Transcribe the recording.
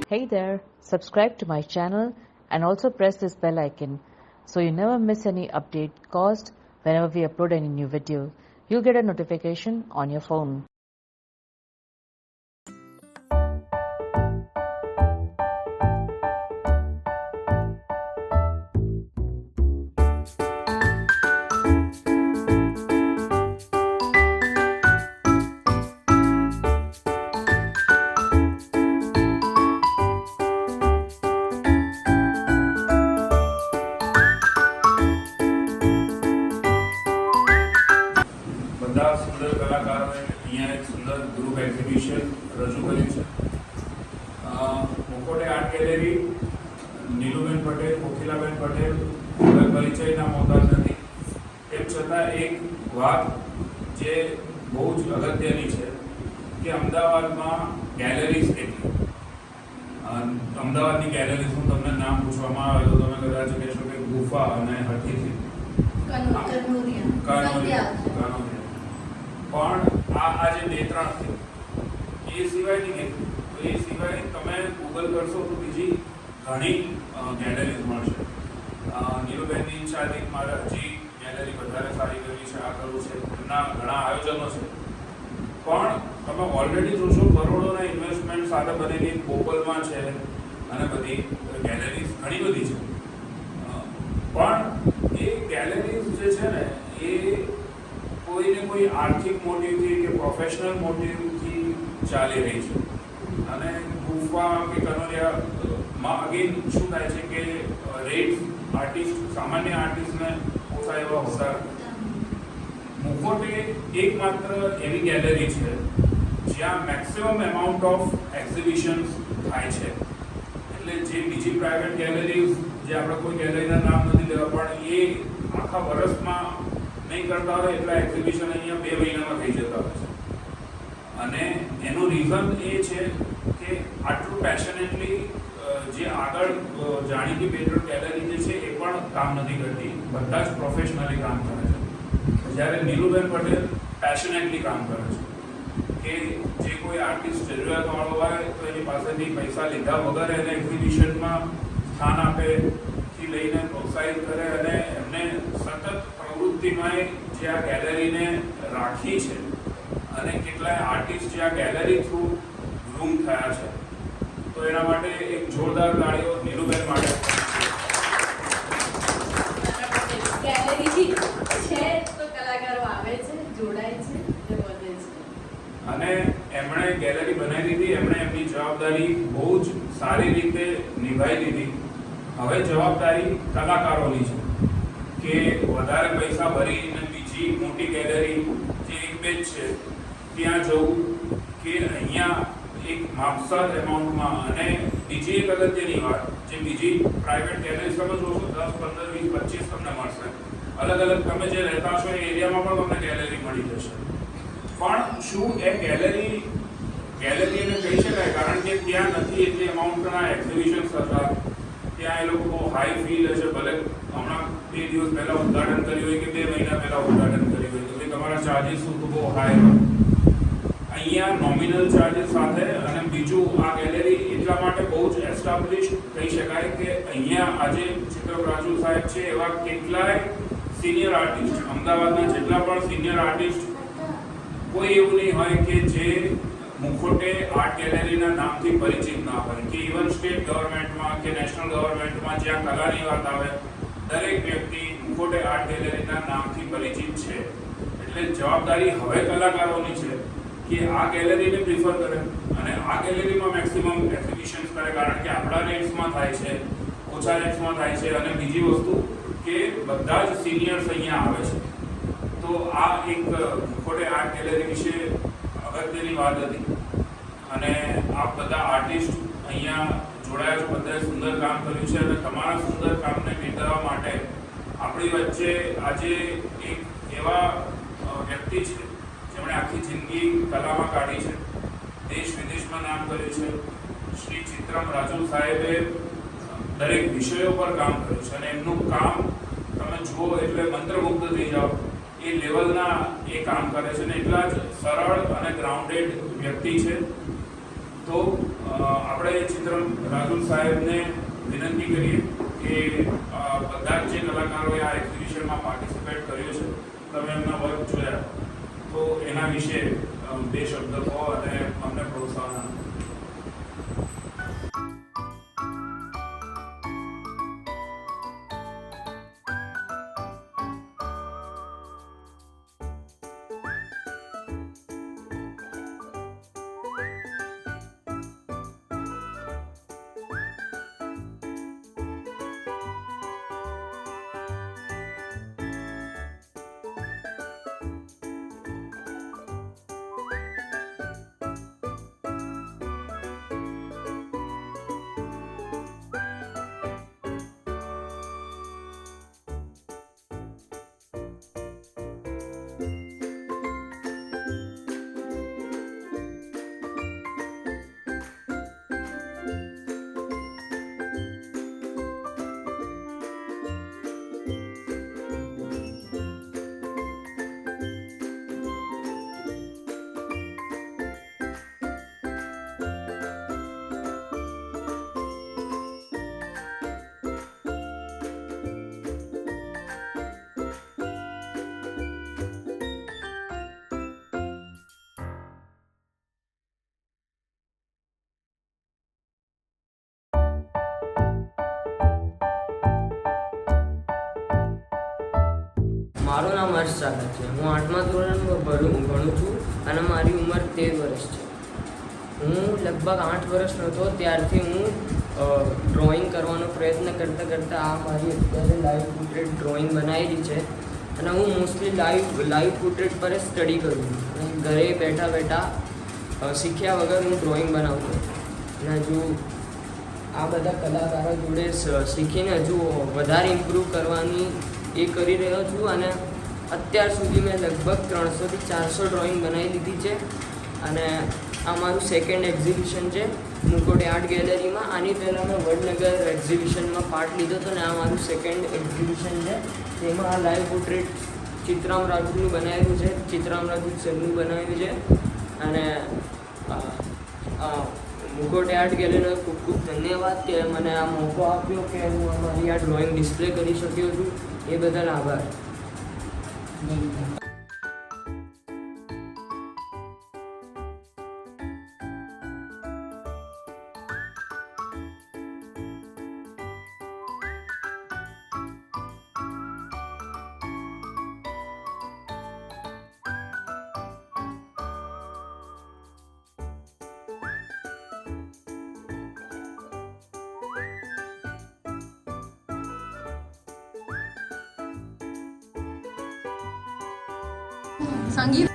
Hey there, subscribe to my channel and also press this bell icon so you never miss any update caused whenever we upload any new video. You'll get a notification on your phone. બધા સુંદર કલાકારોએ અહીંયા એક સુંદર group exhibition રજૂ કર્યું છે. મુખોટે art gallery, Niluben Patel, Kokilaben Patel હવે પરિચયના મોહતાજ નથી. તેમ છતાં એક વાત જે બહુ જ અગત્યની છે કે અમદાવાદમાં ગેલેરીઝ કેટલી. અમદાવાદની ગેલેરીઝનું તમને નામ પૂછવામાં આવે તો તમે કદાચ કહેશો કે ગુફા અને હઠીથી કાનોરિયા. પણ આ જે બે ત્રણ છે એ સિવાયની નહીં, તો એ સિવાય તમે ગૂગલ કરશો તો બીજી ઘણી ગેલેરીઝ મળશે. નીલુબેનની ઈચ્છા હતી મારે હજી ગેલેરી વધારે સારી કરવી છે, આ કરવું છે, એમના ઘણા આયોજનો છે. પણ તમે ઓલરેડી જોશો કરોડોના ઇન્વેસ્ટમેન્ટ સાથે બનેલી પોપલમાં છે અને બધી ગેલેરીઝ ઘણી બધી છે. પણ એ ગેલેરીઝ જે છે ને એ કોઈને કોઈ આર્થિક મોટિવથી કે પ્રોફેશનલ મોટિવથી ચાલી રહી છે. અને ગુફા કે કનોરિયામાં અગેન શું થાય છે કે રેટ આર્ટિસ્ટ, સામાન્ય આર્ટિસ્ટને ઓછા એવા હોતા. મુખોટે એકમાત્ર એવી ગેલેરી છે જ્યાં મેક્સિમમ એમાઉન્ટ ઓફ એક્ઝિબિશન્સ થાય છે. એટલે જે બીજી પ્રાઇવેટ ગેલેરીઝ, જે આપણે કોઈ ગેલેરીના નામ નથી લેવા, પણ એ આખા વર્ષમાં નહીં કરતા હોય એટલા એક્ઝિબિશન અહીંયા 2 મહિનામાં થઈ જતા હોય છે. અને એનું રીઝન એ છે કે આટલું પેશનેટલી જે આગળ જાણીતી બે ત્રણ ગેલેરી જે છે એ પણ કામ નથી કરતી, બધા જ પ્રોફેશનલી કામ કરે છે. જ્યારે નીલુબેન પટેલ પેશનેટલી કામ કરે છે કે જે કોઈ આર્ટિસ્ટ જરૂરિયાતવાળો હોય તો એની પાસેથી પૈસા લીધા વગર એને એક્ઝિબિશનમાં સ્થાન આપે થી લઈને પ્રોત્સાહિત કરે અને એમને સતત પ્રવૃત્તિમય જે આ ગેલેરીને રાખી છે અને કેટલાય આર્ટિસ્ટ જે આ ગેલેરી થ્રુ ગ્રૂમ થયા છે. તો એના માટે એક જોરદાર તાળીઓ નીલુબેન માટે. ગેલેરી છે તો કલાકારો આવે છે, જોડાય છે, વધે છે. અને એમણે ગેલેરી બનાવી દીધી, એમણે એમની જવાબદારી બહુ જ સારી રીતે નિભાવી દીધી. હવે જવાબદારી કલાકારોની છે કે વધારે પૈસા ભરીને બીજી મોટી ગેલેરી જે એક બે જ છે ત્યાં જવું કે અહીંયા એક માપસર એમાઉન્ટમાં. અને બીજી એક અગત્યની વાત, જે બીજી પ્રાઇવેટ ગેલેરી તમે જોશો 10, 15, 20, 25 તમને મળશે. અલગ અલગ તમે જે રહેતા છો એ એરિયામાં પણ તમને ગેલેરી મળી જશે. પણ શું એ ગેલેરી એને કહી શકાય? કારણ કે ત્યાં નથી એટલી અમાઉન્ટના એક્ઝિબિશન થતા. ત્યાં એ લોકો બહુ હાઈ ફીલ હશે. ભલે હમણાં 2 દિવસ પહેલા ઉદ્ઘાટન કર્યું હોય કે 2 મહિના પહેલા ઉદ્ઘાટન કર્યું હોય તો તમારા ચાર્જીસ તો બહુ હાઈ હોય. અહીંયા નોમિનલ ચાર્જીસ સાથે. અને બીજું, આ ગેલેરી એટલા માટે બહુ જ એસ્ટાબ્લિશ કહી શકાય કે અહીંયા આજે ચિત્રક રાજુ સાહેબ છે એવા કેટલાય સિનિયર આર્ટિસ્ટ, અમદાવાદના જેટલા પણ સિનિયર આર્ટિસ્ટ, કોઈ એવું નહીં હોય કે જે મુખોટે આર્ટ ગેલેરીના નામથી પરિચિત ના હોય. કે ઇવન સ્ટેટ ગવર્મેન્ટમાં કે નેશનલ ગવર્મેન્ટમાં જ્યાં કલાની વાત આવે દરેક વ્યક્તિ મુખોટે આર્ટ ગેલેરીના નામથી પરિચિત છે. એટલે જવાબદારી હવે કલાકારોની છે કે આ ગેલેરીને પ્રિફર કરે અને આ ગેલેરીમાં મેક્સિમમ એક્ઝિબિશન્સ કરે. કારણ કે આપણા રેટ્સમાં થાય છે, ઓછા રેટ્સમાં થાય છે. અને બીજી વસ્તુ કે બધા જ સિનિયર્સ અહીંયા આવે છે. તો આ એક મુખોટે આર્ટ ગેલેરી વિશે અગત્યની વાત હતી. અને આપ બધા આર્ટિસ્ટ અહીંયા જોડાયા છો, બધાએ સુંદર કામ કર્યું છે. અને તમારા સુંદર કામને બિરદાવવા માટે આપણી વચ્ચે આજે એક એવા વ્યક્તિ છે જેમણે આખી જિંદગી કલામાં કાઢી છે, દેશ વિદેશમાં નામ કર્યું છે. શ્રી ચિત્રમ રાજુ સાહેબે દરેક વિષયો પર કામ કર્યું છે અને એમનું કામ તમે જુઓ એટલે મંત્રમુગ્ધ થઈ જાઓ. એ લેવલના એ કામ કરે છે ને એટલા જ સરળ અને ગ્રાઉન્ડેડ વ્યક્તિ છે. તો આપણે ચિત્રમ રાજુ સાહેબને વિનંતી કરીએ કે બધા જ જે કલાકારોએ આ એક્ઝિબિશનમાં પાર્ટિસિપેટ કર્યું છે, તમે એમના વર્ક જોયા તો એના વિશે બે શબ્દ કહો અને અમને પ્રોત્સાહન આપો. મારું નામ હર્ષ સાગર છે. હું 8મા ધોરણમાં ભણું છું અને મારી ઉંમર 13 વર્ષ છે. હું લગભગ 8 વર્ષનો હતો ત્યારથી હું ડ્રોઈંગ કરવાનો પ્રયત્ન કરતાં આ મારી અત્યારે લાઈવ પોર્ટ્રેટ ડ્રોઈંગ બનાવેલી છે અને હું મોસ્ટલી લાઈવ પોર્ટ્રેટ પર જ સ્ટડી કરું છું અને ઘરે બેઠા શીખ્યા વગર હું ડ્રોઈંગ બનાવું છું અને હજુ આ બધા કલાકારો જોડે શીખીને હજુ વધારે ઇમ્પ્રૂવ કરવાની એ કરી રહ્યો છું અને અત્યાર સુધી મેં લગભગ 300 થી 400 ડ્રોઈંગ બનાવી લીધી છે અને આ મારું સેકન્ડ એક્ઝિબિશન છે મુકોટે આર્ટ ગેલેરીમાં. આની પહેલાં મેં વડનગર એક્ઝિબિશનમાં પાર્ટ લીધો હતો અને આ મારું સેકન્ડ એક્ઝિબિશન છે. તેમાં આ લાઈવ પોર્ટ્રેટ ચિત્રામ રાજુનું બનાવેલું છે, ચિત્રામ રાજુ સરનું બનાવ્યું છે અને મુકોટે આર્ટ ગેલેરીનો ખૂબ ખૂબ ધન્યવાદ કે મને આ મોકો આપ્યો કે હું અમારી આ ડ્રોઈંગ ડિસ્પ્લે કરી શક્યો છું. એ બદલ આભાર. સંગીત